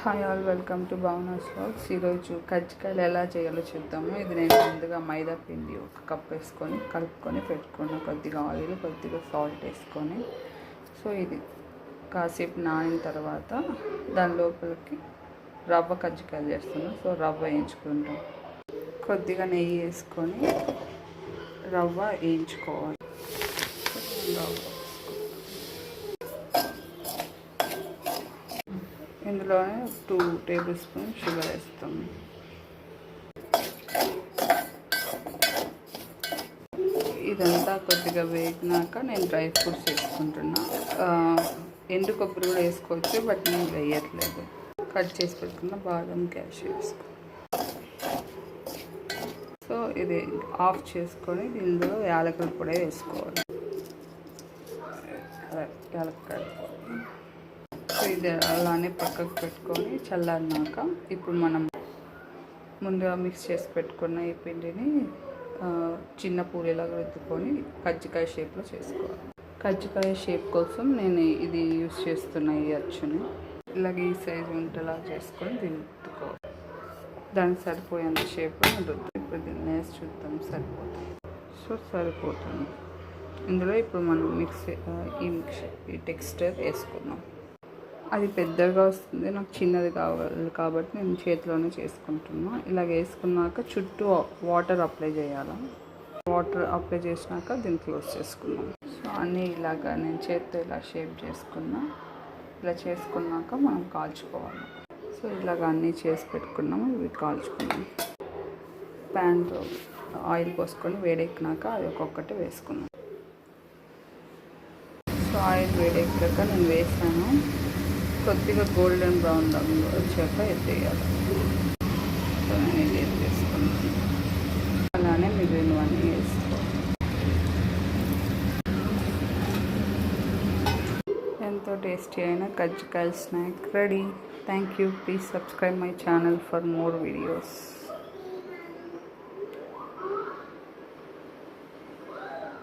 Hi all, welcome to Bhavana's vlogs. ఈరోజు కజ్జికాయలు ఎలా చేయాలో చూద్దాము. ఇది నేను ముందుగా మైదా పిండి 1 కప్ వేసుకొని కలుపుకొని పెట్టుకున్న, కొద్దిగా ఆయిల్, కొద్దిగా సాల్ట్ వేసుకొని, సో ఇది కాసేపు నానిన తర్వాత దాని లోపలికి రవ్వ కజ్జికాయలు చేస్తున్నాను. సో రవ్వ వేయించుకుంటాం. కొద్దిగా నెయ్యి వేసుకొని రవ్వ వేయించుకోవాలి. ఇందులోనే 2 టేబుల్ స్పూన్ షుగర్ వేస్తాం. ఇదంతా కొద్దిగా వేగినాక నేను డ్రై ఫ్రూట్స్ వేసుకుంటున్నా. ఎండు కొబ్బరి కూడా వేసుకోవచ్చు, బట్ నేను వేయట్లేదు. కట్ చేసి పెట్టుకున్న బాదం, క్యాషూ వేసుకో. సో ఇది ఆఫ్ చేసుకొని దీనిలో యాలకుల పొడి వేసుకోవాలి. యాలక్కాయ ఇది అలానే పక్కకు పెట్టుకొని చల్లారినాక ఇప్పుడు మనం ముందుగా మిక్స్ చేసి పెట్టుకున్న ఈ పిండిని చిన్న పూరీలాగా రుద్దుకొని కజ్జికాయ షేప్లో చేసుకోవాలి. కజ్జికాయ షేప్ కోసం నేను ఇది యూస్ చేస్తున్న ఈ అచ్చుని ఇలాగే ఈ సైజు ఉంటేలా చేసుకొని రుద్దుకోవాలి. దానికి సరిపోయేంత షేప్లో రుద్దు. ఇప్పుడు దీన్ని వేసి చూద్దాం, సరిపోతుంది. సో సరిపోతుంది. ఇందులో ఇప్పుడు మనం ఈ టెక్స్చర్ వేసుకున్నాం. అది పెద్దగా వస్తుంది, నాకు చిన్నది కావాలి కాబట్టి నేను చేతిలోనే చేసుకుంటున్నా. ఇలా వేసుకున్నాక చుట్టూ వాటర్ అప్లై చేయాలి. వాటర్ అప్లై చేసినాక దీన్ని క్లోజ్ చేసుకున్నాం. సో అన్నీ ఇలాగా నేను చేతితో ఇలా షేప్ చేసుకున్నా. ఇలా చేసుకున్నాక మనం కాల్చుకోవాలి. సో ఇలాగ అన్నీ చేసి పెట్టుకున్నాము. ఇవి కాల్చుకున్నాం. ప్యాన్లో ఆయిల్ పోసుకొని వేడెక్కినాక అది ఒక్కొక్కటి వేసుకున్నాం. సో ఆయిల్ వేడెక్కాక నేను వేసాను. కొద్దిగా గోల్డెన్ బ్రౌన్ రంగు వచ్చాక ఎత్తేయాలి. సో నేను ఇది వేసుకున్నాను. అలానే మిగిలినవన్నీ వేసుకోవాలి. ఎంతో టేస్టీ అయిన కజ్జికాయల snack ready. Thank you. Please subscribe my channel for more videos.